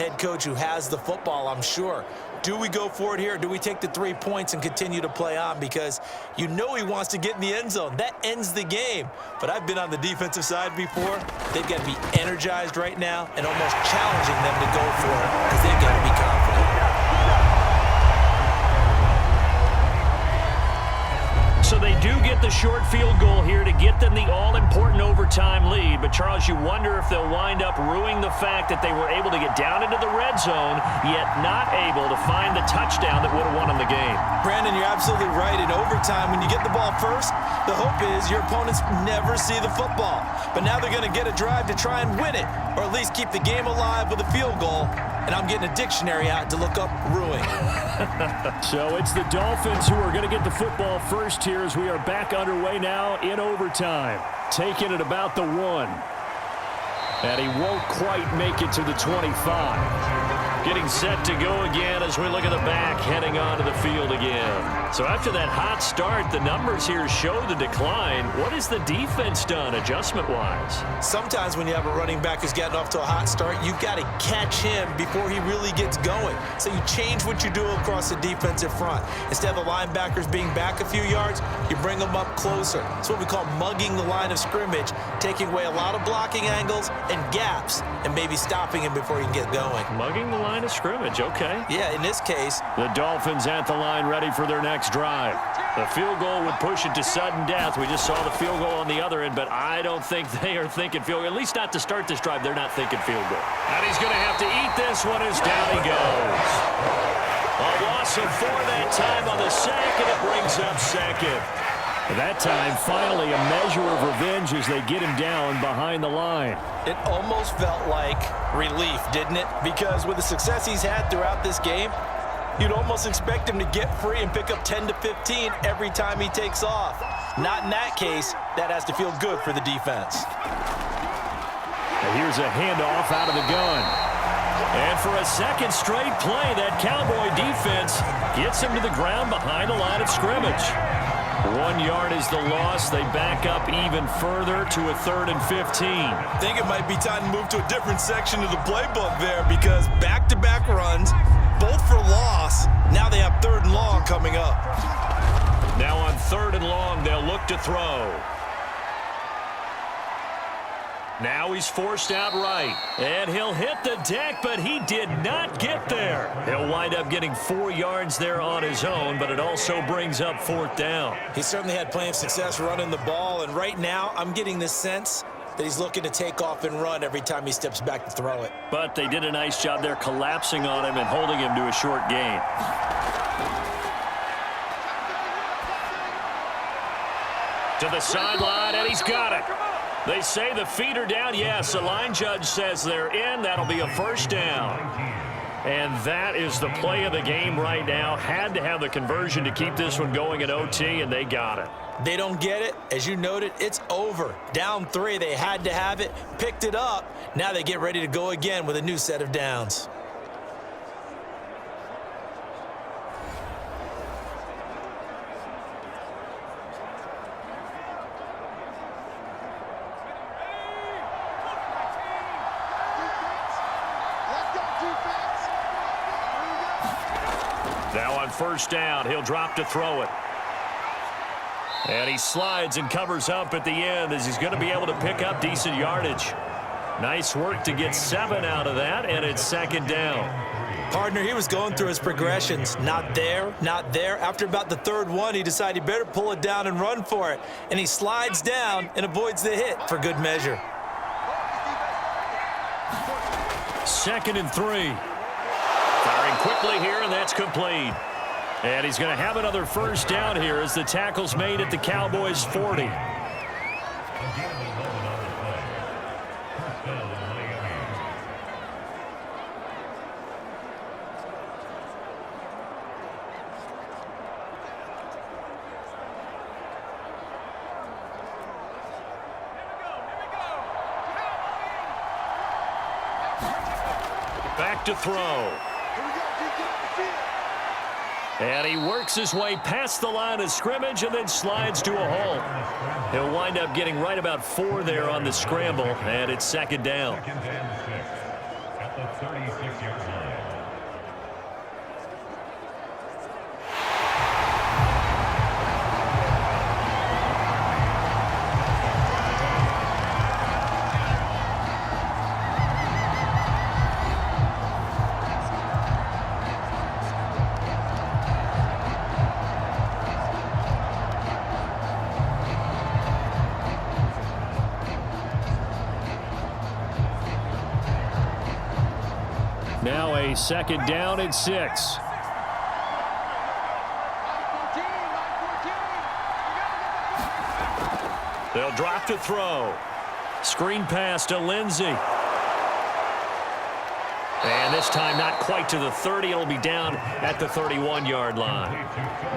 head coach who has the football, I'm sure. Do we go for it here, or do we take the 3 points and continue to play on? Because you know he wants to get in the end zone. That ends the game. But I've been on the defensive side before. They've got to be energized right now and almost challenging them to go for it because they've got to be confident. So they do get the short field goal here to get them the all-important overtime lead. But, Charles, you wonder if they'll wind up ruining the fact that they were able to get down into the red zone, yet not able to find the touchdown that would have won them the game. Brandon, you're absolutely right. In overtime, when you get the ball first, the hope is your opponents never see the football. But now they're going to get a drive to try and win it, or at least keep the game alive with a field goal. And I'm getting a dictionary out to look up ruin. So it's the Dolphins who are going to get the football first here as we are back underway now in overtime. Taking it about the 1. And he won't quite make it to the 25. Getting set to go again as we look at the back, heading onto the field again. So after that hot start, the numbers here show the decline. What has the defense done adjustment-wise? Sometimes when you have a running back who's gotten off to a hot start, you've got to catch him before he really gets going. So you change what you do across the defensive front. Instead of the linebackers being back a few yards, you bring them up closer. It's what we call mugging the line of scrimmage, taking away a lot of blocking angles and gaps, and maybe stopping him before he can get going. Mugging the line of scrimmage, okay. Yeah, in this case. The Dolphins at the line ready for their next drive. The field goal would push it to sudden death. We just saw the field goal on the other end, but I don't think they are thinking field goal. At least not to start this drive. They're not thinking field goal. And he's going to have to eat this one as down he goes. A loss of 4 that time on the sack, and it brings up second. That time, finally, a measure of revenge as they get him down behind the line. It almost felt like relief, didn't it? Because with the success he's had throughout this game, you'd almost expect him to get free and pick up 10 to 15 every time he takes off. Not in that case. That has to feel good for the defense. And here's a handoff out of the gun. And for a second straight play, that Cowboy defense gets him to the ground behind the line of scrimmage. 1 yard is the loss. They back up even further to a 3rd and 15. I think it might be time to move to a different section of the playbook there because back-to-back runs, both for loss. Now they have 3rd and long coming up. Now on 3rd and long, they'll look to throw. Now he's forced out right. And he'll hit the deck, but he did not get there. He'll wind up getting 4 yards there on his own, but it also brings up 4th down. He certainly had plenty of success running the ball, and right now I'm getting the sense that he's looking to take off and run every time he steps back to throw it. But they did a nice job there collapsing on him and holding him to a short gain. To the sideline, and he's got it. They say the feet are down. Yes, the line judge says they're in. That'll be a 1st down. And that is the play of the game right now. Had to have the conversion to keep this one going in OT, and they got it. They don't get it. As you noted, it's over. Down 3, they had to have it, picked it up. Now they get ready to go again with a new set of downs. Now on 1st down, he'll drop to throw it. And he slides and covers up at the end as he's going to be able to pick up decent yardage. Nice work to get 7 out of that, and it's 2nd down. Partner, he was going through his progressions. Not there, not there. After about the 3rd one, he decided he better pull it down and run for it. And he slides down and avoids the hit for good measure. 2nd and 3. Firing quickly here, and that's complete. And he's going to have another 1st down here as the tackle's made at the Cowboys' 40. Back to throw. And he works his way past the line of scrimmage and then slides to a halt. He'll wind up getting right about 4 there on the scramble, and it's 2nd down. 36-yard line. Now a second down and 6. They'll drop to throw. Screen pass to Lindsey. And this time not quite to the 30. It'll be down at the 31-yard line.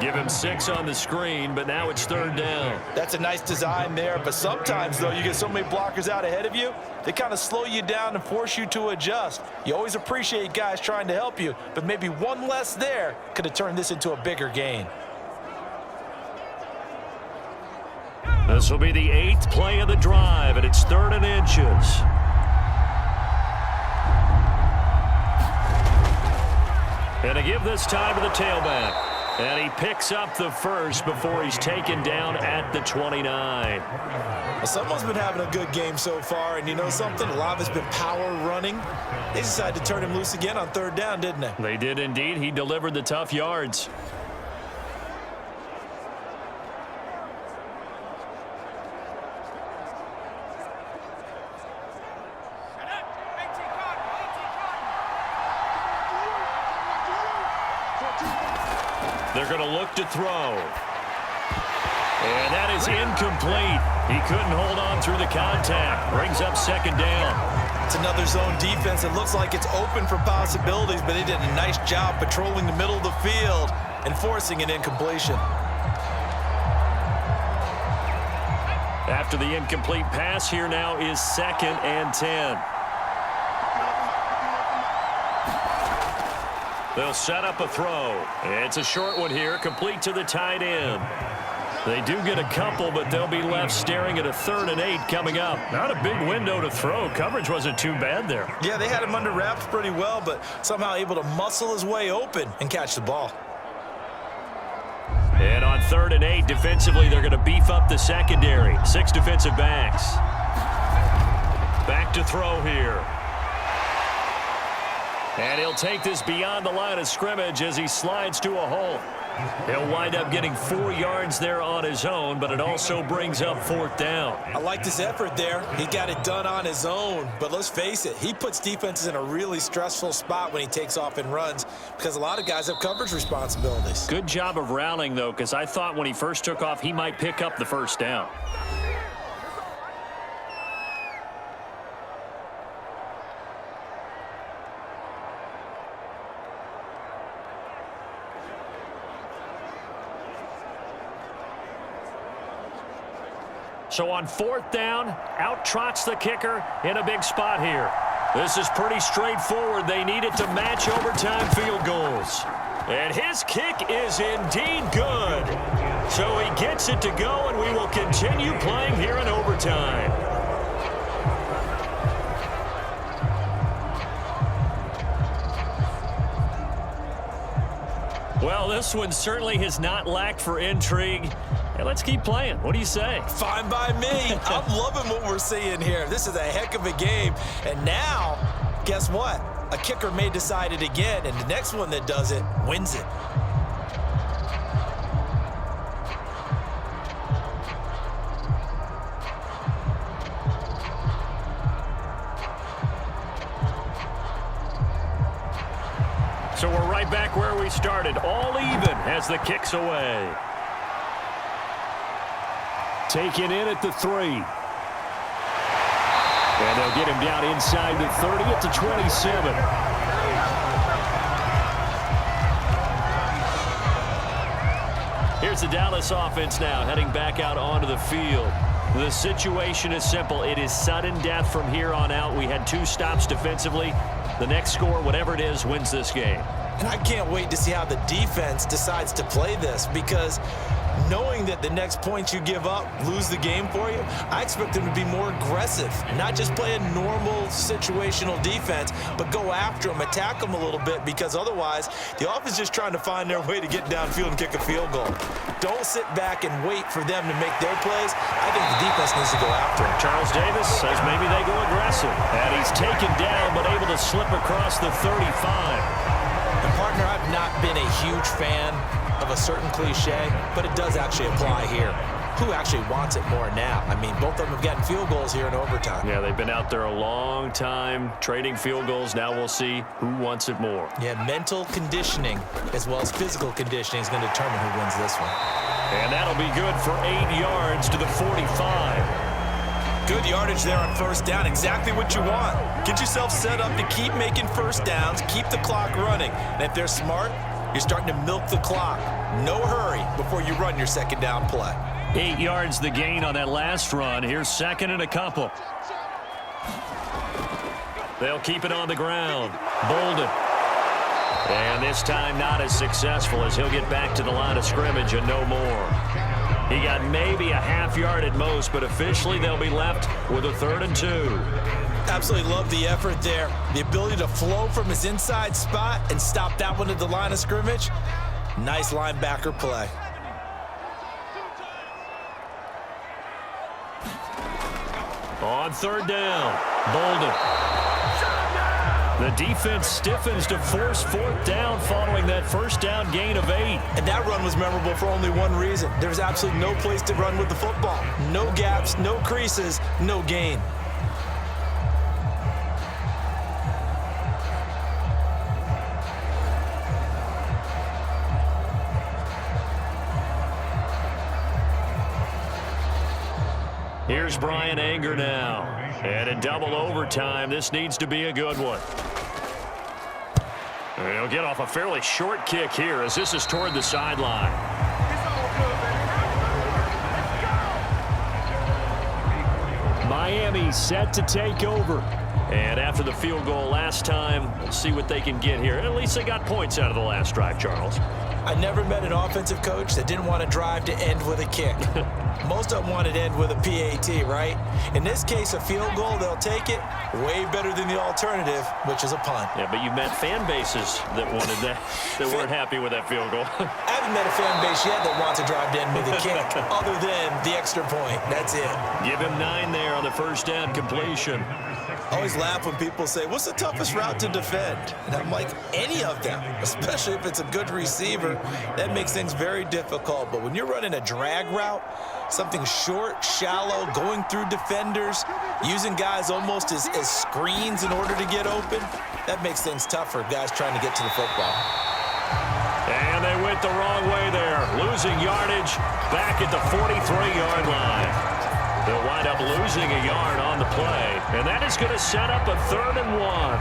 Give him 6 on the screen, but now it's third down. That's a nice design there, but sometimes, though, you get so many blockers out ahead of you, they kind of slow you down and force you to adjust. You always appreciate guys trying to help you, but maybe one less there could have turned this into a bigger gain. This will be the 8th play of the drive, and it's 3rd and inches. And to give this time to the tailback. And he picks up the first before he's taken down at the 29. Well, someone's been having a good game so far, and you know something? A lot of it's been power running. They decided to turn him loose again on 3rd down, didn't they? They did indeed. He delivered the tough yards. They're going to look to throw. And that is incomplete. He couldn't hold on through the contact. Brings up second down. It's another zone defense. It looks like it's open for possibilities, but they did a nice job patrolling the middle of the field and forcing an incompletion. After the incomplete pass, here now is 2nd and 10. They'll set up a throw. It's a short one here, complete to the tight end. They do get a couple, but they'll be left staring at a 3rd and 8 coming up. Not a big window to throw. Coverage wasn't too bad there. Yeah, they had him under wraps pretty well, but somehow able to muscle his way open and catch the ball. And on 3rd and 8, defensively, they're going to beef up the secondary. 6 defensive backs. Back to throw here. And he'll take this beyond the line of scrimmage as he slides to a hole. He'll wind up getting 4 yards there on his own, but it also brings up 4th down. I like his effort there. He got it done on his own, but let's face it, he puts defenses in a really stressful spot when he takes off and runs because a lot of guys have coverage responsibilities. Good job of rallying, though, because I thought when he first took off, he might pick up the first down. So on 4th down, out trots the kicker in a big spot here. This is pretty straightforward. They need it to match overtime field goals. And his kick is indeed good. So he gets it to go, and we will continue playing here in overtime. Well, this one certainly has not lacked for intrigue. Hey, let's keep playing. What do you say? Fine by me. I'm loving what we're seeing here. This is a heck of a game. And now, guess what? A kicker may decide it again, and the next one that does it wins it. So we're right back where we started. All even as the kick's away. Taken in at the 3. And they'll get him down inside the 30 at the 27. Here's the Dallas offense now heading back out onto the field. The situation is simple. It is sudden death from here on out. We had 2 stops defensively. The next score, whatever it is, wins this game. And I can't wait to see how the defense decides to play this because Knowing that the next points you give up lose the game for you, I expect them to be more aggressive, not just play a normal situational defense, but go after them, attack them a little bit, because otherwise the offense is just trying to find their way to get downfield and kick a field goal. Don't sit back and wait for them to make their plays. I think the defense needs to go after them. Charles Davis says maybe they go aggressive. And he's taken down, but able to slip across the 35. And partner, I've not been a huge fan of a certain cliche, but it does actually apply here. Who actually wants it more now? I mean, both of them have gotten field goals here in overtime. Yeah, they've been out there a long time trading field goals. Now we'll see who wants it more. Yeah, mental conditioning as well as physical conditioning is going to determine who wins this one. And that'll be good for 8 yards to the 45. Good yardage there on first down. Exactly what you want. Get yourself set up to keep making first downs, keep the clock running. And if they're smart, you're starting to milk the clock. No hurry before you run your second down play. 8 yards the gain on that last run. Here's second and a couple. They'll keep it on the ground. Bolden. And this time not as successful as he'll get back to the line of scrimmage and no more. He got maybe a half yard at most, but officially they'll be left with a 3rd and 2. Absolutely love the effort there. The ability to flow from his inside spot and stop that one at the line of scrimmage. Nice linebacker play. On 3rd down, Bolden. The defense stiffens to force 4th down following that first down gain of 8. And that run was memorable for only one reason. There was absolutely no place to run with the football. No gaps, no creases, no gain. Here's Brian Anger now. And in double overtime, this needs to be a good one. And he'll get off a fairly short kick here as this is toward the sideline. Miami set to take over. And after the field goal last time, we'll see what they can get here. At least they got points out of the last drive, Charles. I never met an offensive coach that didn't want to drive to end with a kick. Most of them want to end with a PAT, right? In this case, a field goal, they'll take it. Way better than the alternative, which is a punt. Yeah, but you met fan bases that wanted that, that weren't happy with that field goal. I haven't met a fan base yet that wants to drive to end with a kick, other than the extra point. That's it. Give him 9 there on the first down completion. I always laugh when people say, what's the toughest route to defend? And I'm like, any of them, especially if it's a good receiver. That makes things very difficult. But when you're running a drag route, something short, shallow, going through defenders, using guys almost as screens in order to get open, that makes things tougher, guys trying to get to the football. And they went the wrong way there, losing yardage back at the 43-yard line. They'll wind up losing a yard on the play, and that is going to set up a 3rd and 1.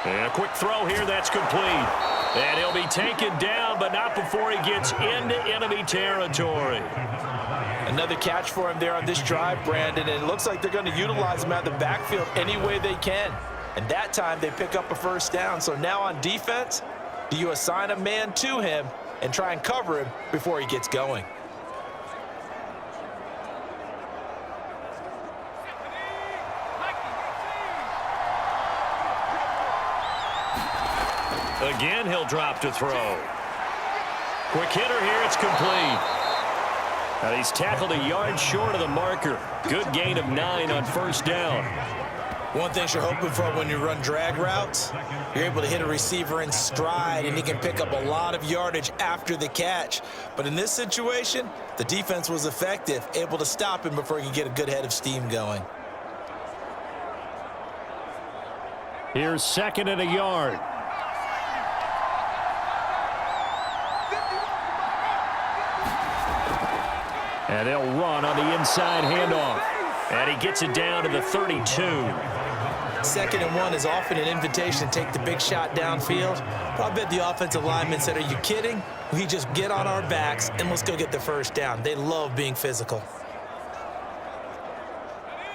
And a quick throw here, that's complete. And he'll be taken down, but not before he gets into enemy territory. Another catch for him there on this drive, Brandon, and it looks like they're going to utilize him out of the backfield any way they can. And that time they pick up a first down. So now on defense, do you assign a man to him and try and cover him before he gets going? Again, he'll drop to throw. Quick hitter here, it's complete. Now he's tackled a yard short of the marker. Good gain of 9 on first down. One thing you're hoping for when you run drag routes, you're able to hit a receiver in stride, and he can pick up a lot of yardage after the catch. But in this situation, the defense was effective, able to stop him before he could get a good head of steam going. Here's 2nd and a yard. And they'll run on the inside handoff. And he gets it down to the 32. 2nd and 1 is often an invitation to take the big shot downfield. But I bet the offensive lineman said, are you kidding? We just get on our backs and let's go get the first down. They love being physical.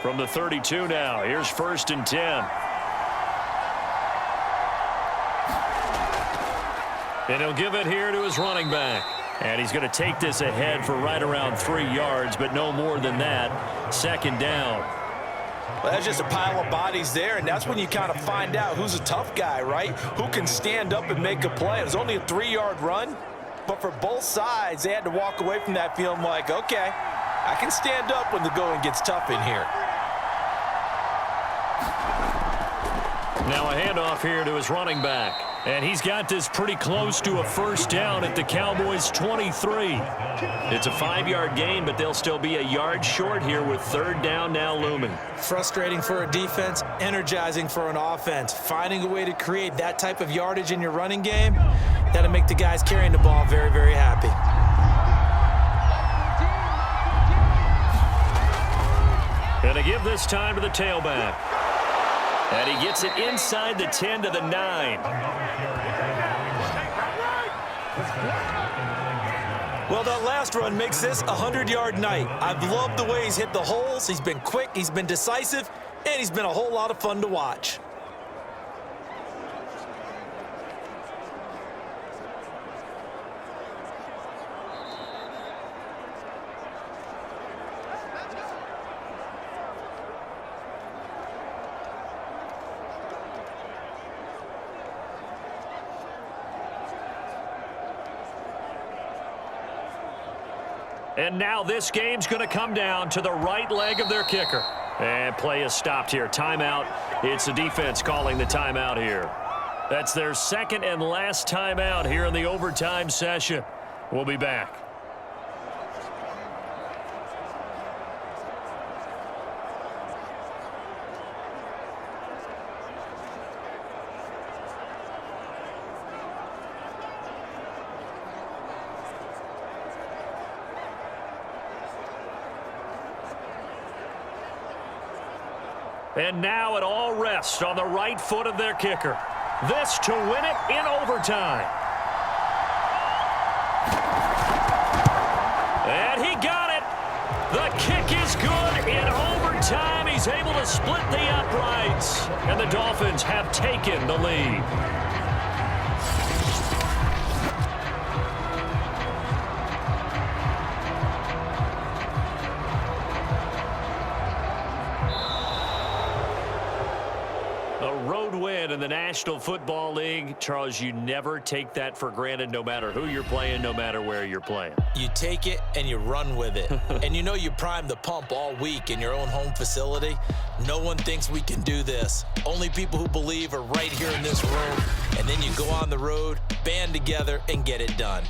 From the 32 now, here's 1st and 10. And he'll give it here to his running back. And he's going to take this ahead for right around 3 yards, but no more than that. 2nd down. Well, that's just a pile of bodies there, and that's when you kind of find out who's a tough guy, right? Who can stand up and make a play. It was only a 3-yard run, but for both sides, they had to walk away from that feeling like, okay, I can stand up when the going gets tough in here. Now a handoff here to his running back. And he's got this pretty close to a 1st down at the Cowboys' 23. It's a 5-yard gain, but they'll still be a yard short here with 3rd down now looming. Frustrating for a defense, energizing for an offense. Finding a way to create that type of yardage in your running game, that'll make the guys carrying the ball very, very happy. And to give this time to the tailback. And he gets it inside the 10 to the 9. Well, that last run makes this a 100-yard night. I've loved the way he's hit the holes. He's been quick, he's been decisive, and he's been a whole lot of fun to watch. And now this game's going to come down to the right leg of their kicker. And play is stopped here. Timeout. It's the defense calling the timeout here. That's their 2nd and last timeout here in the overtime session. We'll be back. And now it all rests on the right foot of their kicker. This to win it in overtime. And he got it. The kick is good in overtime. He's able to split the uprights. And the Dolphins have taken the lead. In the National Football League, Charles, you never take that for granted no matter who you're playing, no matter where you're playing. You take it and you run with it. And you know you prime the pump all week in your own home facility. No one thinks we can do this. Only people who believe are right here in this room. And then you go on the road, band together, and get it done.